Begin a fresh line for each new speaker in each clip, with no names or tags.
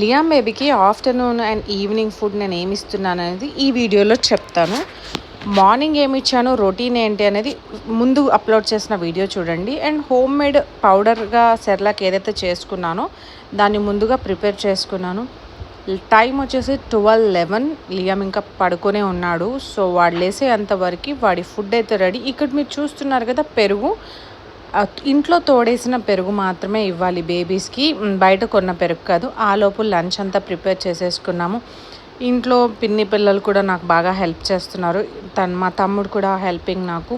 Liam బేబీకి afternoon and evening food నేను ఏమి ఇస్తున్నాను అనేది ఈ వీడియోలో చెప్తాను. మార్నింగ్ ఏమి ఇచ్చాను, రొటీన్ ఏంటి అనేది ముందు అప్లోడ్ చేసిన వీడియో చూడండి. అండ్ హోమ్ మేడ్ పౌడర్గా సెర్లాక్ ఏదైతే చేసుకున్నానో దాన్ని ముందుగా ప్రిపేర్ చేసుకున్నాను. టైం వచ్చేసి 12-11. లియామ్ ఇంకా పడుకొనే ఉన్నాడు. సో వాడు లేసే అంతవరకు వాడి ఫుడ్ అయితే రెడీ. ఇక్కడ మీరు చూస్తున్నారు కదా, పెరుగు ఇంట్లో తోడేసిన పెరుగు మాత్రమే ఇవ్వాలి బేబీస్కి, బయట కొన్న పెరుగు కాదు. ఆ లోపు లంచ్ అంతా ప్రిపేర్ చేసేసుకున్నాము. ఇంట్లో పిన్ని పిల్లలు కూడా నాకు బాగా హెల్ప్ చేస్తున్నారు. మా తమ్ముడు కూడా హెల్పింగ్ నాకు.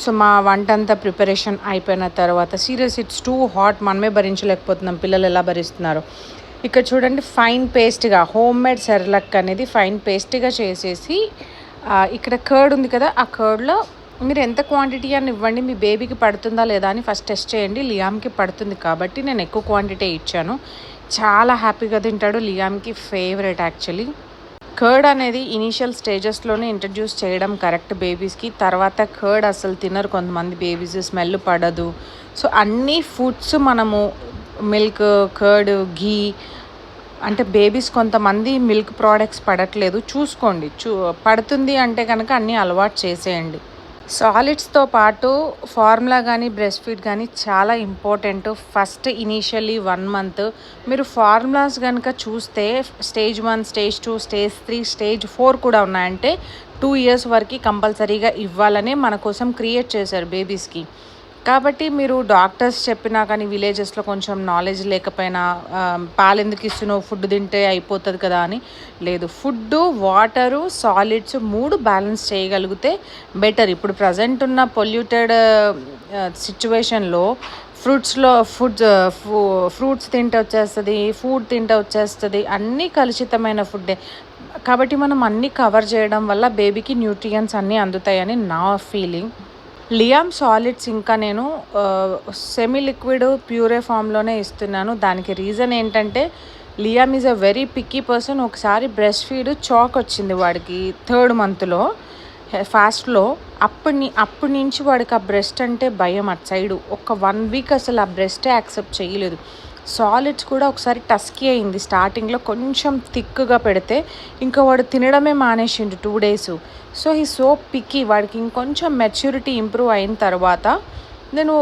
సో మా వంట అంతా ప్రిపరేషన్ అయిపోయిన తర్వాత సీరియస్ ఇట్స్ టూ హాట్, మనమే భరించలేకపోతున్నాం, పిల్లలు ఎలా భరిస్తున్నారు. ఇక్కడ చూడండి, ఫైన్ పేస్ట్గా హోమ్ మేడ్ సెర్లాక్ అనేది ఫైన్ పేస్ట్గా చేసేసి ఇక్కడ కర్డ్ ఉంది కదా, ఆ కర్డ్లో మీరు ఎంత క్వాంటిటీ అని ఇవ్వండి, మీ బేబీకి పడుతుందా లేదా అని ఫస్ట్ టెస్ట్ చేయండి. లియామ్కి పడుతుంది కాబట్టి నేను ఎక్కువ క్వాంటిటీ ఇచ్చాను. చాలా హ్యాపీగా తింటాడు. లియామ్కి ఫేవరెట్ యాక్చువల్లీ. కర్డ్ అనేది ఇనీషియల్ స్టేజెస్లోనే ఇంట్రడ్యూస్ చేయడం కరెక్ట్ బేబీస్కి. తర్వాత కర్డ్ అసలు తినరు కొంతమంది బేబీస్, స్మెల్ పడదు. సో అన్ని ఫుడ్స్ మనము మిల్క్, కర్డ్, ఘీ, అంటే బేబీస్ కొంతమంది మిల్క్ ప్రోడక్ట్స్ పడట్లేదు, చూసుకోండి. పడుతుంది అంటే కనుక అన్నీ అలవాటు చేసేయండి. సాలిడ్స్తో పాటు ఫార్ములా కానీ బ్రెస్ట్ ఫీడ్ కానీ చాలా ఇంపార్టెంట్. ఫస్ట్ ఇనీషియల్లీ 1 month మీరు ఫార్ములాస్ కనుక చూస్తే స్టేజ్ 1, స్టేజ్ 2, స్టేజ్ 3, స్టేజ్ 4 కూడా ఉన్నాయంటే 2 years వరకు కంపల్సరీగా ఇవ్వాలనే మన కోసం క్రియేట్ చేశారు బేబీస్కి. కాబట్టి మీరు డాక్టర్స్ చెప్పినా కానీ విలేజెస్లో కొంచెం నాలెడ్జ్ లేకపోయినా పాలు ఎందుకు ఇస్తున్నావు, ఫుడ్ తింటే అయిపోతుంది కదా అని, లేదు, ఫుడ్, వాటరు, సాలిడ్స్ 3 బ్యాలెన్స్ చేయగలిగితే బెటర్. ఇప్పుడు ప్రజెంట్ ఉన్న పొల్యూటెడ్ సిచ్యువేషన్లో ఫ్రూట్స్ తింటే వచ్చేస్తుంది, ఫుడ్ తింటే వచ్చేస్తుంది, అన్నీ కలుషితమైన ఫుడ్డే. కాబట్టి మనం అన్నీ కవర్ చేయడం వల్ల బేబీకి న్యూట్రియంట్స్ అన్నీ అందుతాయని నా ఫీలింగ్. లియామ్ సాలిడ్స్ ఇంకా నేను సెమీ లిక్విడ్ ప్యూరే ఫామ్లోనే ఇస్తున్నాను. దానికి రీజన్ ఏంటంటే Liam is a very picky person. ఒకసారి బ్రెస్ట్ ఫీడ్ చాక్ వచ్చింది వాడికి 3rd monthలో ఫాస్ట్లో. అప్పటి నుంచి వాడికి ఆ బ్రెస్ట్ అంటే భయం. అటు సైడు ఒక 1 week అసలు ఆ బ్రెస్టే యాక్సెప్ట్ చేయలేదు. సాలిడ్స్ కూడా ఒకసారి టస్కీ అయింది స్టార్టింగ్లో, కొంచెం థిక్గా పెడితే ఇంకా వాడు తినడమే మానేసిండు 2 days. So he so picky. వాడికి ఇంకొంచెం మెచ్యూరిటీ ఇంప్రూవ్ అయిన తర్వాత నేను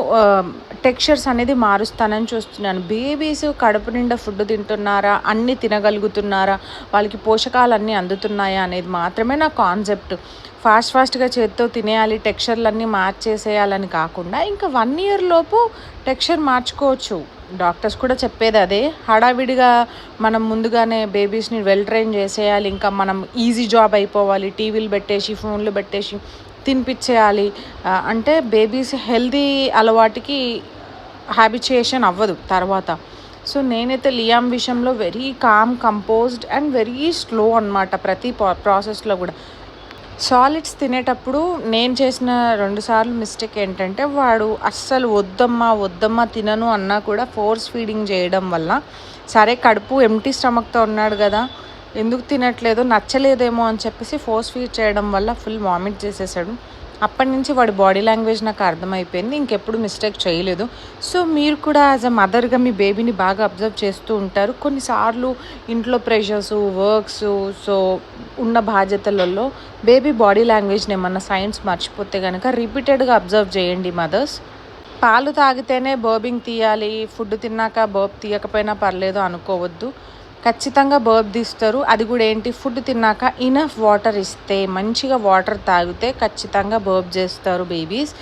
టెక్స్చర్స్ అనేది మారుస్తానని చూస్తున్నాను. బేబీస్ కడుపు నిండా ఫుడ్ తింటున్నారా, అన్నీ తినగలుగుతున్నారా, వాళ్ళకి పోషకాలు అన్నీ అందుతున్నాయా అనేది మాత్రమే నా కాన్సెప్ట్. ఫాస్ట్గా చేత్తో తినేయాలి, టెక్స్చర్లన్నీ మార్చేసేయాలని కాకుండా ఇంకా 1 year లోపు టెక్స్చర్ మార్చుకోవచ్చు. డాక్టర్స్ కూడా చెప్పేది అదే. హడావిడిగా మనం ముందుగానే బేబీస్ని వెల్ ట్రైన్ చేసేయాలి, ఇంకా మనం ఈజీ జాబ్ అయిపోవాలి, టీవీలు పెట్టేసి ఫోన్లు పెట్టేసి తినిపించేయాలి అంటే బేబీస్ హెల్దీ అలవాటుకి హ్యాబిచుయేషన్ అవ్వదు తర్వాత. సో నేనైతే లియామ్ విషయంలో very calm, composed and very slow అనమాట ప్రతి ప్రాసెస్లో కూడా. సాలిడ్స్ తినేటప్పుడు నేను చేసిన 2 సార్లు మిస్టేక్ ఏంటంటే, వాడు అస్సలు వద్దమ్మా తినను అన్నా కూడా ఫోర్స్ ఫీడింగ్ చేయడం వల్ల, సరే కడుపు ఎంటీ స్టమక్తో ఉన్నాడు కదా, ఎందుకు తినట్లేదు, నచ్చలేదేమో అని చెప్పేసి ఫోర్స్ ఫీడ్ చేయడం వల్ల ఫుల్ వామిట్ చేసేసాడు. అప్పటి నుంచి వాడి బాడీ లాంగ్వేజ్ నాకు అర్థమైపోయింది, ఇంకెప్పుడు మిస్టేక్ చేయలేదు. సో మీరు కూడా యాజ్ అ మదర్గా మీ బేబీని బాగా అబ్జర్వ్ చేస్తూ ఉంటారు. కొన్నిసార్లు ఇంట్లో ప్రెషర్స్, వర్క్స్, సో ఉన్న బాధ్యతలలో బేబీ బాడీ లాంగ్వేజ్ని ఏమన్నా సైన్స్ మర్చిపోతే కనుక రిపీటెడ్గా అబ్జర్వ్ చేయండి మదర్స్. పాలు తాగితేనే బర్బింగ్ తీయాలి, ఫుడ్ తిన్నాక బర్బ్ తీయకపోయినా పర్లేదు అనుకోవద్దు. ఖచ్చితంగా బర్బ్ తీస్తారు. అది కూడా ఏంటి, ఫుడ్ తిన్నాక ఇనఫ్ వాటర్ ఇస్తే, మంచిగా వాటర్ తాగితే ఖచ్చితంగా బర్బ్ చేస్తారు బేబీస్.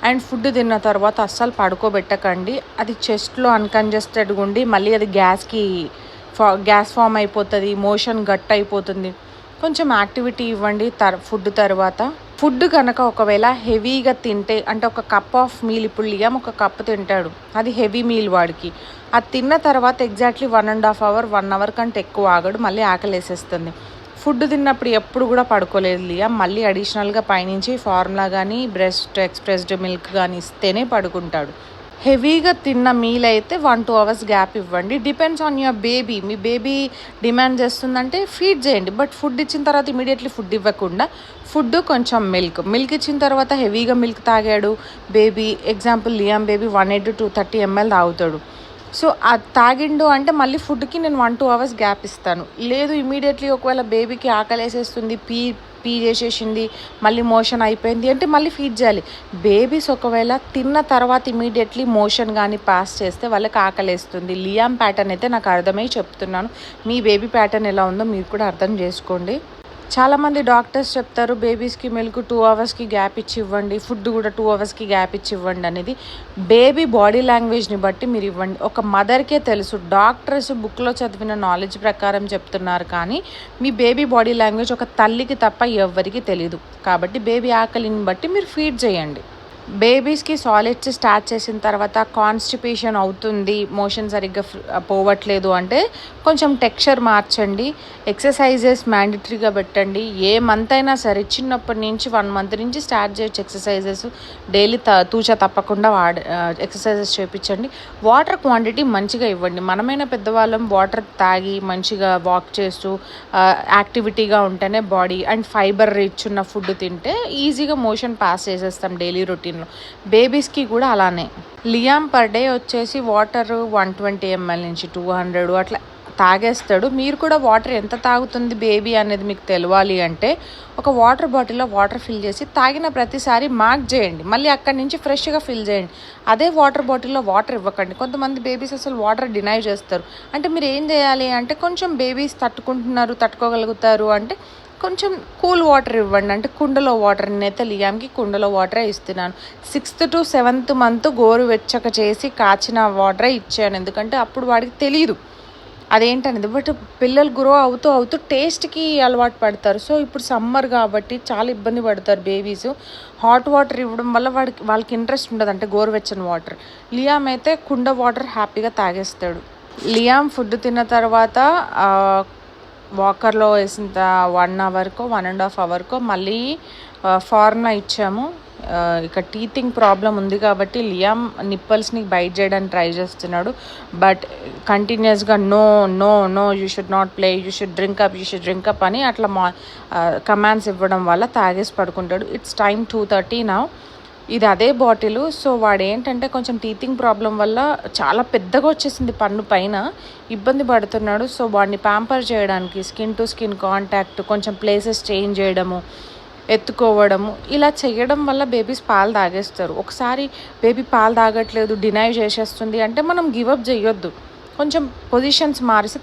అండ్ ఫుడ్ తిన్న తర్వాత అస్సలు పడుకోబెట్టకండి. అది చెస్ట్లో అన్కంజెస్టెడ్గా ఉండి మళ్ళీ అది గ్యాస్ ఫామ్ అయిపోతుంది, మోషన్ గట్ అయిపోతుంది. కొంచెం యాక్టివిటీ ఇవ్వండి ఫుడ్ తర్వాత. ఫుడ్ కనుక ఒకవేళ హెవీగా తింటే, అంటే ఒక కప్ ఆఫ్ మీల్, ఇప్పుడు లియామ్ ఒక కప్ తింటాడు, అది హెవీ మీల్ వాడికి. అది తిన్న తర్వాత ఎగ్జాక్ట్లీ 1.5 hour 1 hour కంటే ఎక్కువ ఆగడు, మళ్ళీ ఆకలి వేసేస్తుంది. ఫుడ్ తిన్నప్పుడు ఎప్పుడు కూడా పడుకోలేదు లియామ్. మళ్ళీ అడిషనల్గా పైనుంచి ఫార్ములా కానీ బ్రెస్ట్ ఎక్స్ప్రెస్డ్ మిల్క్ కానీ ఇస్తేనే పడుకుంటాడు. హెవీగా తిన్న మీల్ అయితే 1-2 hours గ్యాప్ ఇవ్వండి. Depends on your baby. Me baby demand చేస్తుందంటే ఫీడ్ చేయండి, బట్ ఫుడ్ ఇచ్చిన తర్వాత ఇమీడియట్లీ ఫుడ్ ఇవ్వకుండా ఫుడ్ కొంచెం మిల్క్ ఇచ్చిన తర్వాత హెవీగా మిల్క్ తాగాడు baby, example Liam baby 180 to 230 ml తాగుతాడు. సో అది తాగిండు అంటే మళ్ళీ ఫుడ్‌కి నేను 1, 2 అవర్స్ గ్యాప్ ఇస్తాను. లేదు ఇమ్మీడియేట్‌లీ ఒకవేళ బేబీకి ఆకలేసేస్తుంది, పీ చేసేసింది, మళ్ళీ మోషన్ అయిపోయింది అంటే మళ్ళీ ఫీడ్ చేయాలి. బేబీస్ ఒకవేళ తిన్న తర్వాత ఇమ్మీడియేట్‌లీ మోషన్ గానీ పాస్ చేస్తే వాళ్ళకి ఆకలేస్తుంది. లియామ్ ప్యాటర్న్ అయితే నాకు అర్థమై చెప్తున్నాను. మీ బేబీ ప్యాటర్న్ ఎలా ఉందో మీరు కూడా అర్థం చేసుకోండి. చాలామంది డాక్టర్స్ చెప్తారు బేబీస్కి మిల్క్ 2 అవర్స్కి గ్యాప్ ఇచ్చి ఇవ్వండి, ఫుడ్ కూడా 2 అవర్స్కి గ్యాప్ ఇచ్చి ఇవ్వండి అనేది బేబీ బాడీ లాంగ్వేజ్ని బట్టి మీరు ఇవ్వండి. ఒక మదర్కే తెలుసు, డాక్టర్స్ బుక్లో చదివిన నాలెడ్జ్ ప్రకారం చెప్తున్నారు కానీ మీ బేబీ బాడీ లాంగ్వేజ్ ఒక తల్లికి తప్ప ఎవ్వరికి తెలియదు. కాబట్టి బేబీ ఆకలిని బట్టి మీరు ఫీడ్ చేయండి. బేబీస్కి సాలిడ్స్ స్టార్ట్ చేసిన తర్వాత కాన్స్టిపేషన్ అవుతుంది, మోషన్ సరిగ్గా పోవట్లేదు అంటే కొంచెం టెక్స్చర్ మార్చండి. ఎక్సర్సైజెస్ మ్యాండటరీగా పెట్టండి. ఏ మంత్ అయినా సరే చిన్నప్పటి నుంచి 1 మంత్ నుంచి స్టార్ట్ చేయొచ్చు ఎక్సర్సైజెస్. డైలీ తూచా తప్పకుండా ఎక్సర్సైజెస్ చేయించండి. వాటర్ క్వాంటిటీ మంచిగా ఇవ్వండి. మనమైనా పెద్దవాళ్ళం వాటర్ తాగి మంచిగా వాక్ చేస్తూ యాక్టివిటీగా ఉంటేనే బాడీ అండ్ ఫైబర్ రిచ్ ఉన్న ఫుడ్ తింటే ఈజీగా మోషన్ పాస్ చేసేస్తాం డైలీ రొటీన్లో. బేబీస్కి కూడా అలానే. లియామ్ పర్ డే వచ్చేసి వాటర్ 120 ml నుంచి 200 అట్లా తాగేస్తాడు. మీరు కూడా వాటర్ ఎంత తాగుతుంది బేబీ అనేది మీకు తెలియాలి అంటే ఒక వాటర్ బాటిల్లో వాటర్ ఫిల్ చేసి తాగిన ప్రతిసారి మార్క్ చేయండి. మళ్ళీ అక్కడి నుంచి ఫ్రెష్గా ఫిల్ చేయండి. అదే వాటర్ బాటిల్లో వాటర్ ఇవ్వకండి. కొంతమంది బేబీస్ అసలు వాటర్ డినై చేస్తారు. అంటే మీరు ఏం చేయాలి అంటే కొంచెం బేబీస్ తట్టుకోగలుగుతారు అంటే కొంచెం కూల్ వాటర్ ఇవ్వండి. అంటే కుండలో వాటర్, నేనైతే లియామ్కి కుండలో వాటరే ఇస్తున్నాను. 6th to 7th మంత్ గోరువెచ్చక చేసి కాచిన వాటరే ఇచ్చాను. ఎందుకంటే అప్పుడు వాడికి తెలియదు అదేంటనేది. బట్ పిల్లలు గ్రో అవుతూ టేస్ట్కి అలవాటు పడతారు. సో ఇప్పుడు సమ్మర్ కాబట్టి చాలా ఇబ్బంది పడతారు బేబీస్. హాట్ వాటర్ ఇవ్వడం వల్ల వాళ్ళకి ఇంట్రెస్ట్ ఉండదు, అంటే గోరువెచ్చని వాటర్. లియామ్ అయితే కుండ వాటర్ హ్యాపీగా తాగేస్తాడు. లియామ్ ఫుడ్ తిన్న తర్వాత వాకర్లో వేసిన 1 అవర్కో 1.5 అవర్కో మళ్ళీ ఫార్ములా ఇచ్చాము. ఇక టీతింగ్ ప్రాబ్లం ఉంది కాబట్టి లియామ్ నిప్పల్స్ని బైట్ చేయడానికి ట్రై చేస్తున్నాడు. బట్ కంటిన్యూస్గా no you should not play, you should drink up అని అట్లా కమాండ్స్ ఇవ్వడం వల్ల తాగేసి పడుకుంటాడు. It's time 2:30 now. ఇది అదే బాటిల్. సో వాడు ఏంటంటే కొంచెం టీతింగ్ ప్రాబ్లం వల్ల చాలా పెద్దగా వచ్చేసింది పన్ను పైన, ఇబ్బంది పడుతున్నాడు. సో వాడిని ప్యాంపర్ చేయడానికి స్కిన్ టు స్కిన్ కాంటాక్ట్, కొంచెం ప్లేసెస్ చేంజ్ చేయడము, ఎత్తుకోవడము, ఇలా చేయడం వల్ల బేబీస్ పాలు తాగేస్తారు. ఒకసారి బేబీ పాలు తాగట్లేదు, డినై చేసేస్తుంది అంటే మనం గివప్ చేయొద్దు. కొంచెం పొజిషన్స్ మారిస్తే